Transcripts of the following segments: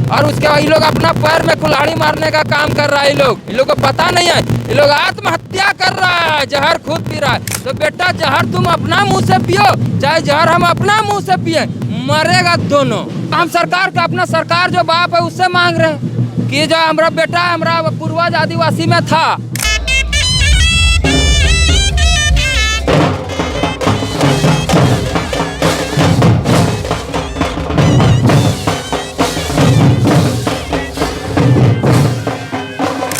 और उसके बाद ये लोग अपना पैर में कुल्हाड़ी मारने का काम कर रहा है। ये लोग को पता नहीं है, ये लोग आत्महत्या कर रहा है, जहर खुद पी रहा है। तो बेटा जहर तुम अपना मुंह से पियो, चाहे जहर हम अपना मुंह से पिए, मरेगा दोनों। हम सरकार का, अपना सरकार जो बाप है उससे मांग रहे हैं कि जो हमारा बेटा हमारा पूर्वज आदिवासी में था।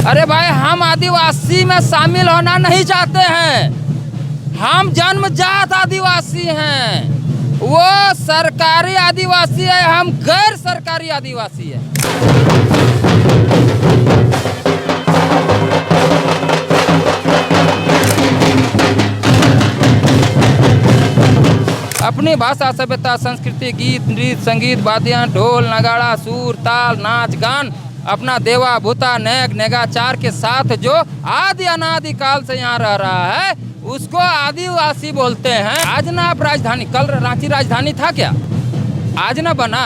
अरे भाई हम आदिवासी में शामिल होना नहीं चाहते हैं, हम जन्मजात आदिवासी हैं। वो सरकारी आदिवासी है, हम गैर सरकारी आदिवासी है। अपनी भाषा, सभ्यता, संस्कृति, गीत, नृत्य, संगीत, वाद्य, ढोल, नगाड़ा, सुर, ताल, नाच, गान, अपना देवा भूता नेक नेगाचार के साथ जो आदि अनादि काल से यहाँ रह रहा है उसको आदिवासी बोलते हैं। आज ना आप राजधानी, कल रांची राजधानी था क्या? आज ना बना।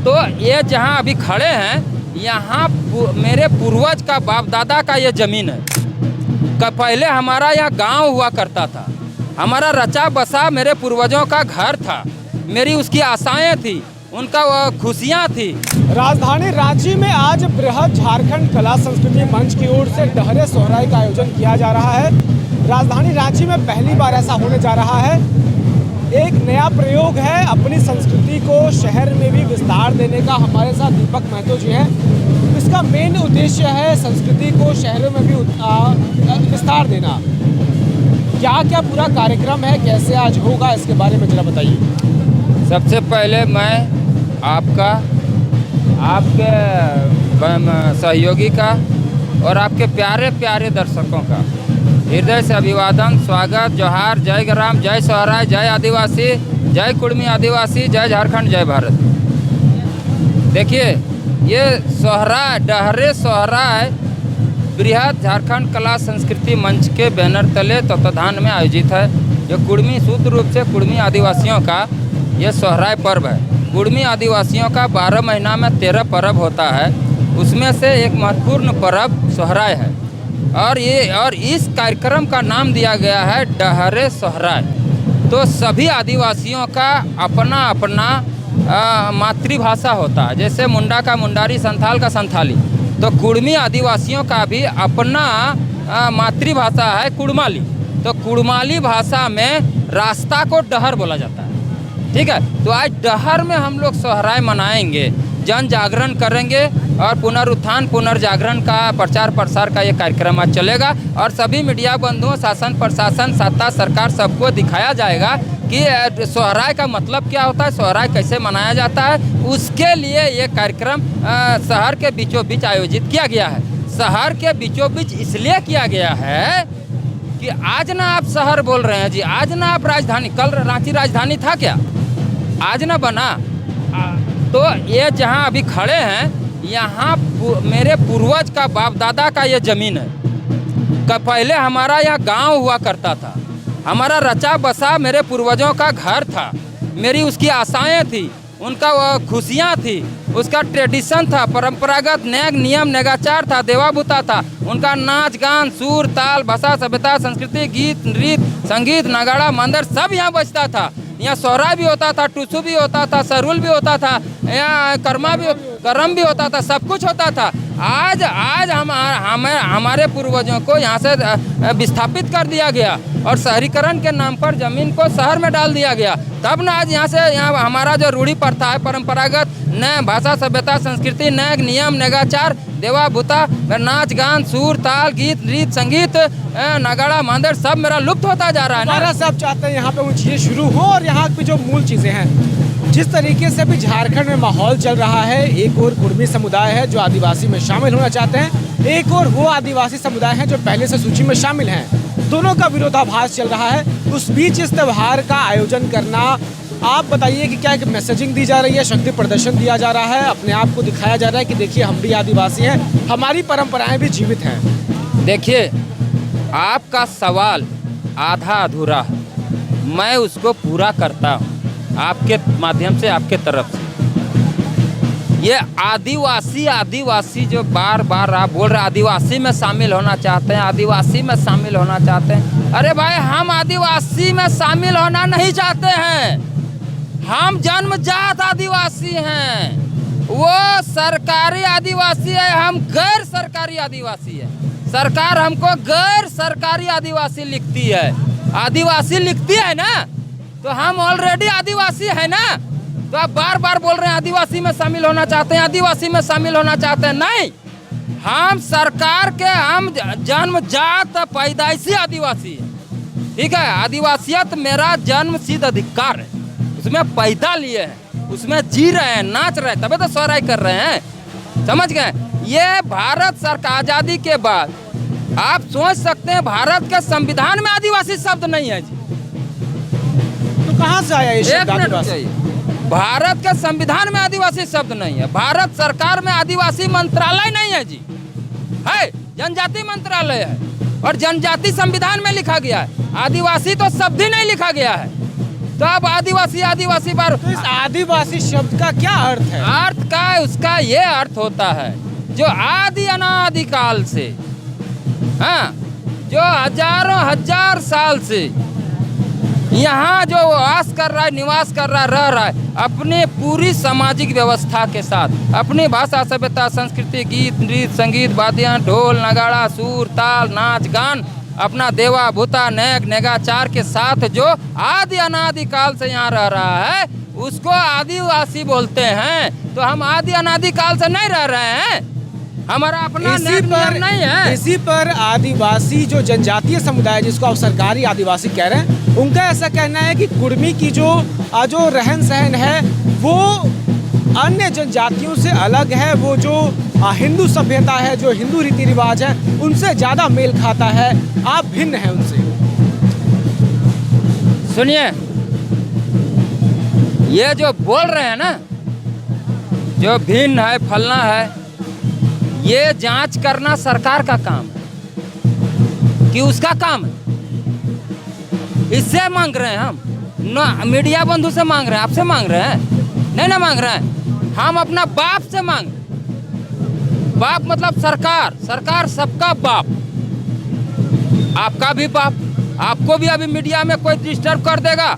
तो ये जहाँ अभी खड़े हैं, यहाँ मेरे पूर्वज का बाप दादा का ये जमीन है। पहले हमारा यहाँ गांव हुआ करता था, हमारा रचा बसा मेरे पूर्वजों का घर था, मेरी उसकी आशाएं थी, उनका खुशियाँ थी। राजधानी रांची में आज बृहद झारखंड कला संस्कृति मंच की ओर से डहरे सोहराई का आयोजन किया जा रहा है। राजधानी रांची में पहली बार ऐसा होने जा रहा है। एक नया प्रयोग है, अपनी संस्कृति को शहर में भी विस्तार देने का। हमारे साथ दीपक महतो जी हैं। इसका मेन उद्देश्य है संस्कृति को शहरों में भी विस्तार देना। क्या क्या पूरा कार्यक्रम है, कैसे आज होगा, इसके बारे में जरा बताइए। सबसे पहले मैं आपके सहयोगी का और आपके प्यारे प्यारे दर्शकों का हृदय से अभिवादन, स्वागत, जोहार, जय ग्राम, जय सोहराय, जय आदिवासी, जय कुड़मी आदिवासी, जय झारखंड, जय भारत। देखिए ये सोहराय, डहरे सोहराय बृहद झारखंड कला संस्कृति मंच के बैनर तले तत्वाधान में आयोजित है। जो कुड़मी, शुद्ध रूप से कुड़मी आदिवासियों का ये सोहराय पर्व है। कुड़मी आदिवासियों का 12 महीना में 13 पर्व होता है, उसमें से एक महत्वपूर्ण पर्व सोहराय है। और इस कार्यक्रम का नाम दिया गया है डहरे सोहराय। तो सभी आदिवासियों का अपना अपना मातृभाषा होता है, जैसे मुंडा का मुंडारी, संथाल का संथाली। तो कुड़मी आदिवासियों का भी अपना मातृभाषा है कुड़माली। तो कुड़माली भाषा में रास्ता को डहर बोला जाता है। ठीक है, तो आज डहर में हम लोग सोहराय मनाएंगे, जन जागरण करेंगे और पुनरुत्थान पुनर्जागरण का प्रचार प्रसार का ये कार्यक्रम आज चलेगा। और सभी मीडिया बंधुओं, शासन प्रशासन, सत्ता सरकार, सबको दिखाया जाएगा कि सोहराय का मतलब क्या होता है, सोहराय कैसे मनाया जाता है। उसके लिए ये कार्यक्रम शहर के बीचों बीच आयोजित किया गया है। शहर के बीचों बीच इसलिए किया गया है कि आज ना आप शहर बोल रहे हैं जी, आज ना आप राजधानी, कल रांची राजधानी था क्या? आज ना बना। तो ये जहाँ अभी खड़े हैं, यहाँ मेरे पूर्वज का बाप दादा का ये जमीन है। पहले हमारा यहाँ गांव हुआ करता था, हमारा रचा बसा मेरे पूर्वजों का घर था, मेरी उसकी आशाएं थी, उनका खुशियाँ थी, उसका ट्रेडिशन था, परंपरागत नेक नियम नेगाचार था, देवाभूता था, उनका नाच गान, सुर, ताल, भाषा, सभ्यता, संस्कृति, गीत, नृत्य, संगीत, नगाड़ा, मंदिर सब यहाँ बजता था। यहाँ सोहराय भी होता था, टूसू भी होता था, सरुल भी होता था, यहाँ करम भी होता था, सब कुछ होता था। आज हमारे पूर्वजों को यहाँ से विस्थापित कर दिया गया और शहरीकरण के नाम पर जमीन को शहर में डाल दिया गया। तब ना आज यहाँ हमारा जो रूढ़ी प्रथा है, परंपरागत नए भाषा, सभ्यता, संस्कृति, नए नियम नेगाचार, देवा भूता, नाच गान, सुर, ताल, गीत, नृत्य, संगीत, नगाड़ा, मंदिर सब मेरा लुप्त होता जा रहा है ना। सब चाहते हैं यहाँ पे वो चीज़ें शुरू हो और यहाँ पे जो मूल चीज़ें हैं, जिस तरीके से अभी झारखंड में माहौल चल रहा है, एक और कुड़मी समुदाय है जो आदिवासी में शामिल होना चाहते हैं, एक और वो आदिवासी समुदाय है जो पहले से सूची में शामिल हैं। दोनों का विरोधाभास चल रहा है। उस बीच इस त्यौहार का आयोजन करना, आप बताइए कि क्या एक मैसेजिंग दी जा रही है, शक्ति प्रदर्शन दिया जा रहा है, अपने आप को दिखाया जा रहा है कि देखिए हम भी आदिवासी हैं, हमारी परंपराएं भी जीवित हैं। देखिए आपका सवाल आधा अधूरा है, मैं उसको पूरा करता हूँ आपके माध्यम से, आपके तरफ से। ये आदिवासी आदिवासी जो बार बार आप बोल रहे आदिवासी में शामिल होना चाहते हैं, आदिवासी में शामिल होना चाहते हैं। अरे भाई हम आदिवासी में शामिल होना नहीं चाहते हैं, हम जन्मजात आदिवासी हैं। वो सरकारी आदिवासी है, हम गैर सरकारी आदिवासी है। सरकार हमको गैर सरकारी आदिवासी लिखती है, आदिवासी लिखती है ना, तो हम ऑलरेडी आदिवासी है ना। तो आप बार बार बोल रहे हैं आदिवासी में शामिल होना चाहते हैं, आदिवासी में शामिल होना चाहते हैं। नहीं, हम सरकार के हम जन्मजात पैदाइशी आदिवासी है, ठीक है। आदिवासियत मेरा जन्म सिद्ध अधिकार है, उसमें पैदा लिए हैं, उसमें जी रहे हैं, नाच रहे हैं, तभी तो सोहराई कर रहे हैं, समझ गए। ये भारत सरकार आजादी के बाद आप सोच सकते हैं भारत के संविधान में आदिवासी शब्द नहीं है जी। तो कहाँ से आया ये शब्द एक मिनट आदिवासी? चाहिए, भारत के संविधान में आदिवासी शब्द नहीं है, भारत सरकार में आदिवासी मंत्रालय नहीं है जी, है जनजाति मंत्रालय है, और जनजाति संविधान में लिखा गया है, आदिवासी तो शब्द ही नहीं लिखा गया है। तो अब आदिवासी आदिवासी बार तो इस आदिवासी शब्द का क्या अर्थ है? अर्थ का उसका ये अर्थ होता है जो आदि अनादिकाल से, हाँ, जो हजारों हजार साल से यहाँ जो वास कर रहा है, निवास कर रहा है, रह रहा है, अपने पूरी सामाजिक व्यवस्था के साथ, अपनी भाषा सभ्यता संस्कृति गीत नृत्य संगीत वाद्यां ढोल नगाड़ा सुर ताल नाच गान, अपना देवा भूता नेक नेगाचार के साथ जो आदि अनादिकाल से यहाँ रह रहा है उसको आदिवासी बोलते हैं। तो हम आदि अनादिकाल से नहीं रह रहे हैं, हमारा अपना नियम नहीं है। इसी पर आदिवासी जो जनजातीय समुदाय जिसको आप सरकारी आदिवासी कह रहे हैं, उनका ऐसा कहना है कि कुर्मी की जो रहन सहन है वो अन्य जनजातियों से अलग है, वो जो हिंदू सभ्यता है, जो हिंदू रीति रिवाज है, उनसे ज़्यादा मेल खाता है, आप भिन्न हैं उनसे। सुनिए, ये जो बोल रहे हैं ना, जो भिन्न है फलना है, ये जांच करना सरकार का काम है कि उसका काम है। इससे मांग रहे हैं हम ना, मीडिया बंधु से मांग रहे हैं, आपसे मांग रहे हैं नहीं ना मांग रहे हैं, हम अपना बाप से मांग। बाप मतलब सरकार, सरकार सबका बाप, आपका भी बाप। आपको भी अभी मीडिया में कोई डिस्टर्ब कर देगा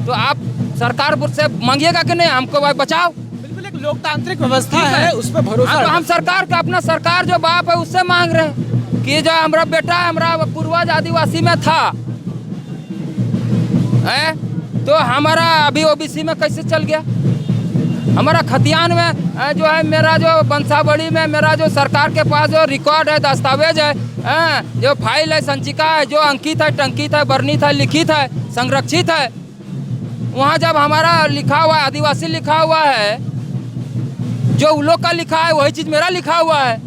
तो आप सरकार से मांगिएगा कि नहीं हमको भाई बचाओ। बिल्कुल एक लोकतांत्रिक व्यवस्था है, उस पर भरोसा। तो हम सरकार का, अपना सरकार जो बाप है उससे मांग रहे हैं कि जो हमारा बेटा हमारा पूर्वज आदिवासी में था है, तो हमारा अभी ओबीसी में कैसे चल गया। हमारा खतियान में जो है, मेरा जो बंसावड़ी में मेरा जो सरकार के पास जो रिकॉर्ड है, दस्तावेज है, जो फाइल है, संचिका है, जो अंकित है, टंकित है, वर्णित है, लिखित है, संरक्षित है, वहाँ जब हमारा लिखा हुआ है, आदिवासी लिखा हुआ है, जो उन लोग का लिखा है वही चीज़ मेरा लिखा हुआ है,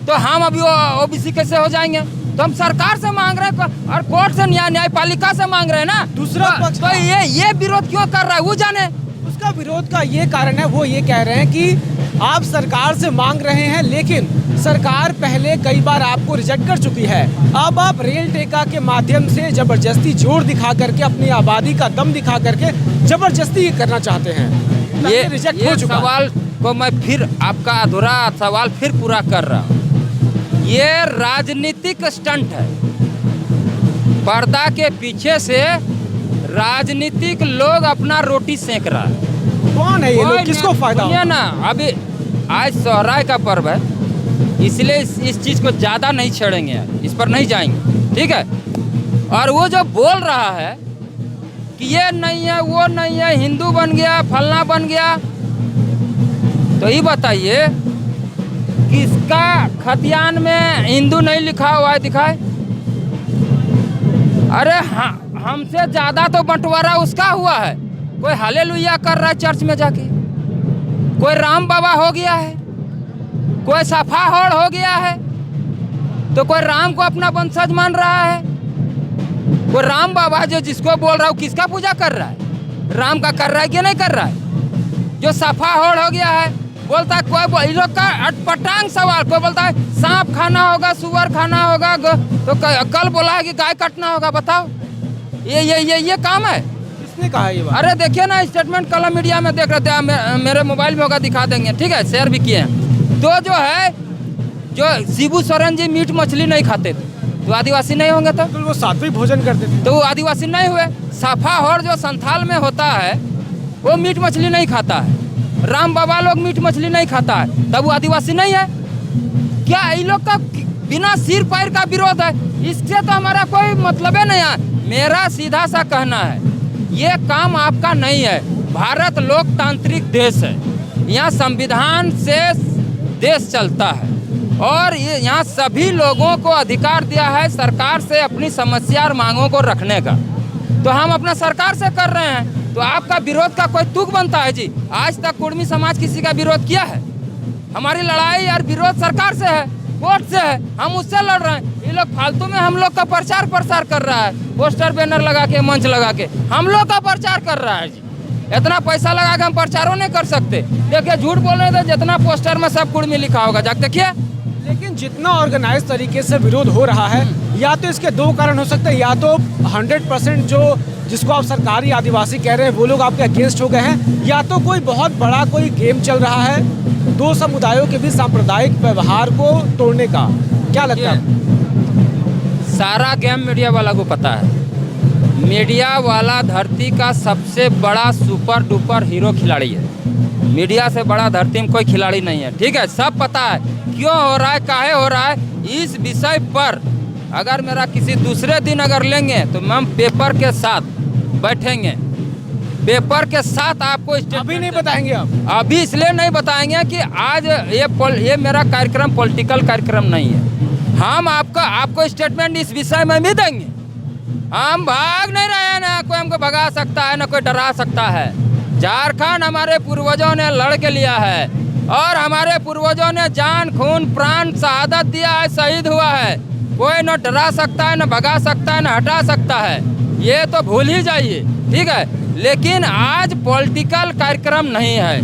तो हम अभी ओबीसी कैसे हो जाएंगे। तो हम सरकार से मांग रहे हैं और कोर्ट से, न्यायपालिका से मांग रहे हैं ना। दूसरा पक्ष तो ये विरोध क्यों कर रहा है वो जाने। उसका विरोध का ये कारण है, वो ये कह रहे हैं कि आप सरकार से मांग रहे हैं लेकिन सरकार पहले कई बार आपको रिजेक्ट कर चुकी है, अब आप रेल टेका के माध्यम से जबरदस्ती जोर दिखा करके, अपनी आबादी का दम दिखा करके जबरदस्ती करना चाहते हैं। ये रिजेक्ट हो चुका सवाल को मैं फिर आपका अधूरा सवाल फिर पूरा कर रहा हूँ। ये राजनीतिक स्टंट है, पर्दा के पीछे से राजनीतिक लोग अपना रोटी सेक रहा है। कौन है ये लोग, किसको फायदा होगा ना। अभी आज सोहराय का पर्व है, इसलिए इस चीज़ को ज़्यादा नहीं छेड़ेंगे, इस पर नहीं जाएंगे, ठीक है। और वो जो बोल रहा है कि ये नहीं है वो नहीं है, हिंदू बन गया फलना बन गया, तो ये बताइए किसका खतियान में हिंदू नहीं लिखा हुआ है, दिखाए। अरे हाँ, हमसे ज़्यादा तो बंटवारा उसका हुआ है। कोई हालेलुया कर रहा है चर्च में जाके, कोई राम बाबा हो गया है, कोई सफा होड़ हो गया है, तो कोई राम को अपना वंशज मान रहा है। कोई राम बाबा जो जिसको बोल रहा हूँ, किसका पूजा कर रहा है, राम का कर रहा है कि नहीं कर रहा है। जो सफा होड़ हो गया है बोलता है, कोई इन लोग का अटपटांग सवाल, कोई बोलता है सांप खाना होगा, सुअर खाना होगा, तो कल बोला है कि गाय काटना होगा। बताओ, ये काम है। किसने कहा है ये बात? अरे देखिए ना, स्टेटमेंट कल मीडिया में देख रहे थे, मेरे मोबाइल में होगा, दिखा देंगे, ठीक है, शेयर भी किए हैं। तो जो है, जो शिबू सोरेन जी मीट मछली नहीं खाते थे, तो आदिवासी नहीं होंगे? तो वो सात्विक भोजन करते थे, तो वो आदिवासी नहीं हुए। साफाहौर जो संथाल में होता है वो मीट मछली नहीं खाता है, राम बाबा लोग मीट मछली नहीं खाता है, तब वो आदिवासी नहीं है क्या? इन लोग का बिना सिर पैर का विरोध है, इससे तो हमारा कोई मतलब ही नहीं है। मेरा सीधा सा कहना है, ये काम आपका नहीं है। भारत लोकतांत्रिक देश है, यहाँ संविधान से देश चलता है और ये यहाँ सभी लोगों को अधिकार दिया है सरकार से अपनी समस्या और मांगों को रखने का। तो हम अपना सरकार से कर रहे हैं, तो आपका विरोध का कोई तुक बनता है जी? आज तक कुर्मी समाज किसी का विरोध किया है? हमारी लड़ाई और विरोध सरकार से है, कोर्ट से है, हम उससे लड़ रहे हैं। ये लोग फालतू में हम लोग का प्रचार प्रसार कर रहा है, पोस्टर बैनर लगा के, मंच लगा के हम लोग का प्रचार कर रहा है जी। इतना पैसा लगा के हम प्रचारों नहीं कर सकते। देखिए, झूठ बोल रहे थे, जितना पोस्टर में सब कुर्मी लिखा होगा, जाके देखिए। लेकिन जितना ऑर्गेनाइज तरीके से विरोध हो रहा है, या तो इसके दो कारण हो सकते हैं, या तो 100% जो जिसको आप सरकारी आदिवासी कह रहे हैं वो लोग आपके अगेंस्ट हो गए हैं, या तो कोई बहुत बड़ा कोई गेम चल रहा है दो समुदायों के बीच सांप्रदायिक व्यवहार को तोड़ने का। क्या लगता है? सारा गेम मीडिया वाला को पता है। मीडिया वाला धरती का सबसे बड़ा सुपर डुपर हीरो खिलाड़ी है। मीडिया से बड़ा धरती में कोई खिलाड़ी नहीं है, ठीक है, सब पता है क्यों हो रहा है, काहे हो रहा है। इस विषय पर अगर मेरा किसी दूसरे दिन अगर लेंगे तो हम पेपर के साथ बैठेंगे, पेपर के साथ आपको अभी नहीं बताएंगे आप? अभी इसलिए नहीं बताएंगे कि आज ये मेरा कार्यक्रम पॉलिटिकल कार्यक्रम नहीं है। हम आपको स्टेटमेंट इस विषय में भी देंगे। हम भाग नहीं रहे हैं, ना कोई हमको भगा सकता है, ना कोई डरा सकता है। झारखंड हमारे पूर्वजों ने लड़ के लिया है और हमारे पूर्वजों ने जान खून प्राण शहादत दिया है, शहीद हुआ है। कोई न डरा सकता है, न भगा सकता है, न हटा सकता है, ये तो भूल ही जाइए, ठीक है। लेकिन आज पॉलिटिकल कार्यक्रम नहीं है,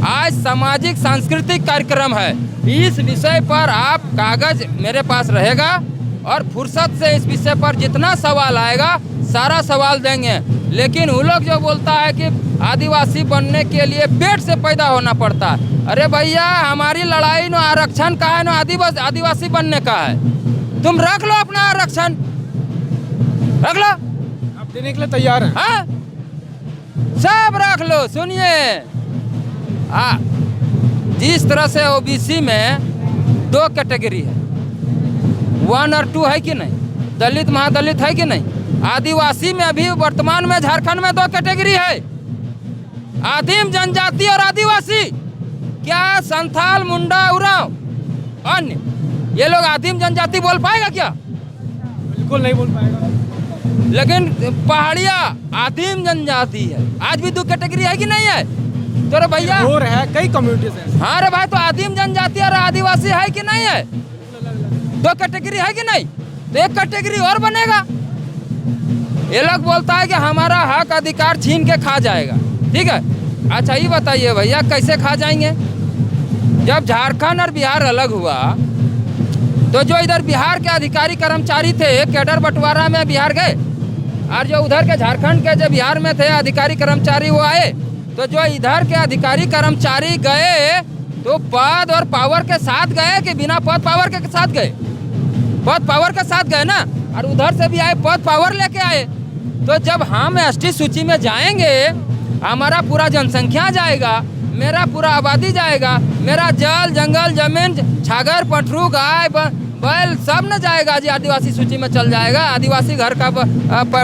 आज सामाजिक सांस्कृतिक कार्यक्रम है। इस विषय पर आप कागज मेरे पास रहेगा और फुर्सत से इस विषय पर जितना सवाल आएगा सारा सवाल देंगे। लेकिन वो लोग जो बोलता है कि आदिवासी बनने के लिए पेट से पैदा होना पड़ता है, अरे भैया हमारी लड़ाई न आरक्षण का है न आदिवासी बनने का है। तुम रख लो अपना आरक्षण, रख लो, आप देने के लिए तैयार हैं? हाँ, सब रख लो। सुनिए, जिस तरह से ओबीसी में 2 कैटेगरी है, 1 और 2 है कि नहीं, दलित महादलित है कि नहीं, आदिवासी में अभी वर्तमान में झारखंड में 2 कैटेगरी है, आदिम जनजाति और आदिवासी। क्या संथाल, मुंडा, उरांव, अन्य ये लोग आदिम जनजाति बोल पाएगा क्या? बिल्कुल नहीं बोल पाएगा। लेकिन पहाड़िया आदिम जनजाति है, आज भी 2 कैटेगरी है कि नहीं है? तो रे भैया हो रहा है, कई कम्युनिटीज हैं। हाँ रे भाई, तो आदिम जनजाति और आदिवासी है कि नहीं है? 2 कैटेगरी है कि नहीं? तो 1 कैटेगरी और बनेगा। ये लोग बोलता है कि हमारा हक अधिकार छीन के खा जाएगा, ठीक है। अच्छा ये बताइए भैया, कैसे खा जाएंगे? जब झारखंड और बिहार अलग हुआ तो जो इधर बिहार के अधिकारी कर्मचारी थे, कैडर बंटवारा में बिहार गए, और जो उधर के झारखंड के जो बिहार में थे अधिकारी कर्मचारी वो आए, तो जो इधर के अधिकारी कर्मचारी गए तो पद और पावर के साथ गए कि बिना पद पावर के साथ गए? पद पावर के साथ गए ना, और उधर से भी आए पद पावर लेके आए। तो जब हम एसटी सूची में जाएंगे, हमारा पूरा जनसंख्या जाएगा, मेरा पूरा आबादी जाएगा, मेरा जल जंगल जमीन छागर पटरू गाय बैल सब न जाएगा जी, आदिवासी सूची में चल जाएगा। आदिवासी घर का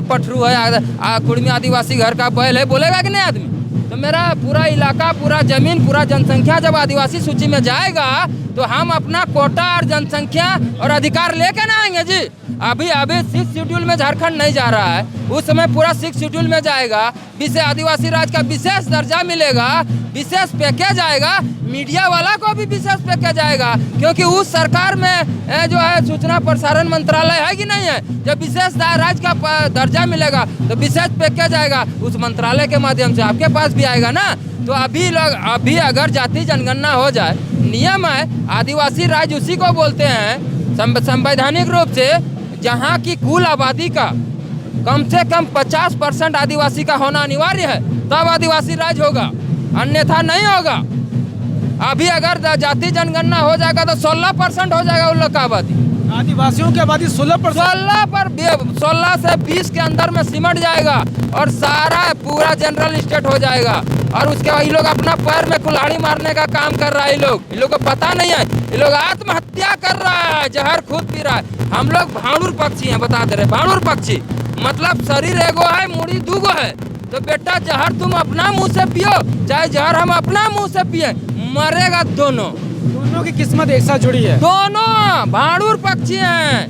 पटरू है, कुर्मी आदिवासी घर का बैल है, बोलेगा कि नहीं आदमी? तो मेरा पूरा इलाका, पूरा जमीन, पूरा जनसंख्या जब आदिवासी सूची में जाएगा तो हम अपना कोटा और जनसंख्या और अधिकार लेके ना आएंगे जी। अभी 6 शेड्यूल में झारखंड नहीं जा रहा है, उस समय पूरा 6 शेड्यूल में जाएगा। विशेष आदिवासी राज्य का विशेष दर्जा मिलेगा, विशेष पैकेज आएगा, मीडिया वाला को भी विशेष पैकेज आएगा, क्योंकि उस सरकार में जो है सूचना प्रसारण मंत्रालय है कि नहीं है। जब विशेष राज्य का दर्जा मिलेगा तो विशेष पैकेज आएगा, उस मंत्रालय के माध्यम से आपके पास भी आएगा ना। तो अभी अगर जाति जनगणना हो जाए, नियम है, आदिवासी राज्य उसी को बोलते हैं संवैधानिक रूप से जहाँ की कुल आबादी का कम से कम 50% आदिवासी का होना अनिवार्य है, तब आदिवासी राज होगा, अन्यथा नहीं होगा। अभी अगर जाति जनगणना हो जाएगा तो 16% हो जाएगा उन लोग का आबादी। आदिवासियों की आबादी 16% 16 से 20 के अंदर में सिमट जाएगा और सारा पूरा जनरल स्टेट हो जाएगा। और उसके बाद ये लोग अपना पैर में कुल्हाड़ी मारने का काम कर रहा है। ये लोग को पता नहीं है, ये लोग आत्महत्या कर रहा है, जहर खुद पी रहा है। हम लोग भाड़ूर पक्षी हैं, बता दे रहे, भाड़ूर पक्षी मतलब शरीर एगो है, मुड़ी दूगो है। तो बेटा जहर तुम अपना मुंह से पियो, चाहे जहर हम अपना मुंह से पिए, मरेगा दोनों की किस्मत एक साथ जुड़ी है। दोनों भाड़ूर पक्षी हैं।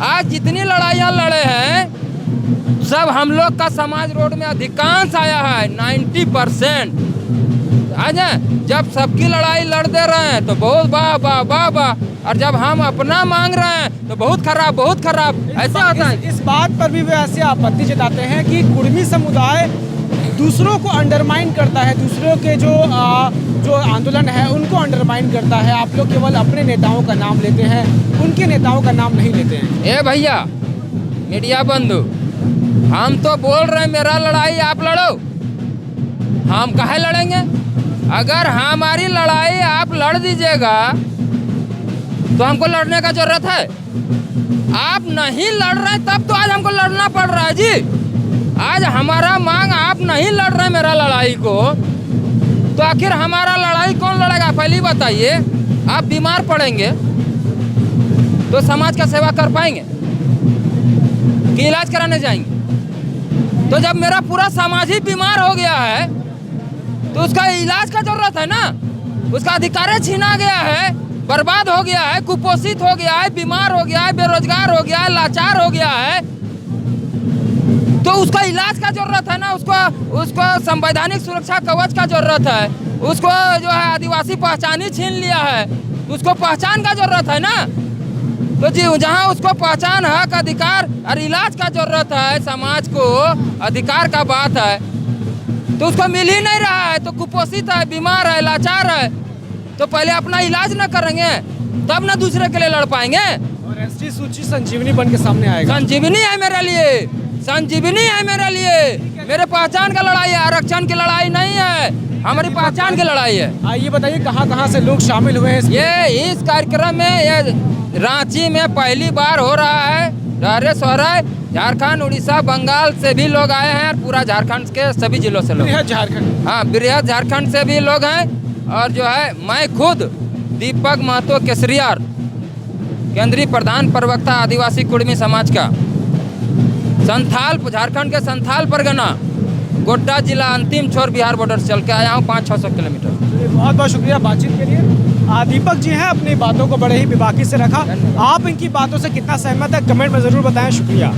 आज जितनी लड़ाइयाँ लड़े हैं सब हम लोग का समाज रोड में अधिकांश आया है, 90%। आज जब सबकी लड़ाई लड़ दे रहे हैं तो बहुत वाह वाह वाह वाह, और जब हम अपना मांग रहे हैं तो बहुत खराब ऐसा होता है। इस बात पर भी वे ऐसे आपत्ति जताते हैं कि कुर्मी समुदाय दूसरों को अंडरमाइन करता है, दूसरों के जो आंदोलन है उनको अंडरमाइन करता है। आप लोग केवल अपने नेताओं का नाम लेते हैं, उनके नेताओं का नाम नहीं लेते हैं। ए भैया मीडिया बंधु, हम तो बोल रहे हैं मेरा लड़ाई आप लड़ो, हम काहे लड़ेंगे? अगर हमारी लड़ाई आप लड़ दीजिएगा तो हमको लड़ने का जरूरत है। आप नहीं लड़ रहे तब तो आज हमको लड़ना पड़ रहा है जी। आज हमारा मांग, आप नहीं लड़ रहे मेरा लड़ाई को, तो आखिर हमारा लड़ाई कौन लड़ेगा? पहले ही बताइए। आप बीमार पड़ेंगे तो समाज का सेवा कर पाएंगे कि इलाज कराने जाएंगे? तो जब मेरा पूरा समाज ही बीमार हो गया है तो उसका इलाज का जरूरत है ना। उसका अधिकार छीना गया है, बर्बाद हो गया है, कुपोषित हो गया है, बीमार हो गया है, बेरोजगार हो गया है, लाचार हो गया है, तो उसका इलाज का जरूरत है ना। उसको संवैधानिक सुरक्षा कवच का जरूरत है। उसको जो है आदिवासी पहचान ही छीन लिया है, उसको पहचान का जरूरत है ना। तो जी जहाँ उसको पहचान, हक, अधिकार और इलाज का जरूरत है, समाज को अधिकार का बात है, तो उसको मिल ही नहीं रहा है। तो कुपोषित है, बीमार है, लाचार है, तो पहले अपना इलाज न करेंगे तब ना दूसरे के लिए लड़ पाएंगे। और एसटी सूची संजीवनी बन के सामने आएगा। संजीवनी है मेरे लिए, संजीवनी है मेरे लिए। मेरे पहचान का लड़ाई है, आरक्षण की लड़ाई नहीं है, हमारी पहचान की लड़ाई है। आइए बताइए कहाँ से लोग शामिल हुए हैं? ये इस कार्यक्रम में ये रांची में पहली बार हो रहा है। डहरे सोहराय झारखंड, उड़ीसा, बंगाल से भी लोग आए हैं और पूरा झारखंड के सभी जिलों से लोग। झारखंड, हाँ, बृहद झारखंड से भी लोग हैं। और जो है मैं खुद दीपक महतो केसरियार, केंद्रीय प्रधान प्रवक्ता आदिवासी कुर्मी समाज का, संथाल, झारखंड के संथाल परगना, गोड्डा जिला, अंतिम छोर बिहार बॉर्डर से चल के आया हूँ 500-600 किलोमीटर। बहुत बहुत शुक्रिया बातचीत के लिए। दीपक जी हैं, अपनी बातों को बड़े ही बेबाकी से रखा। आप इनकी बातों से कितना सहमत है कमेंट में ज़रूर बताएं। शुक्रिया।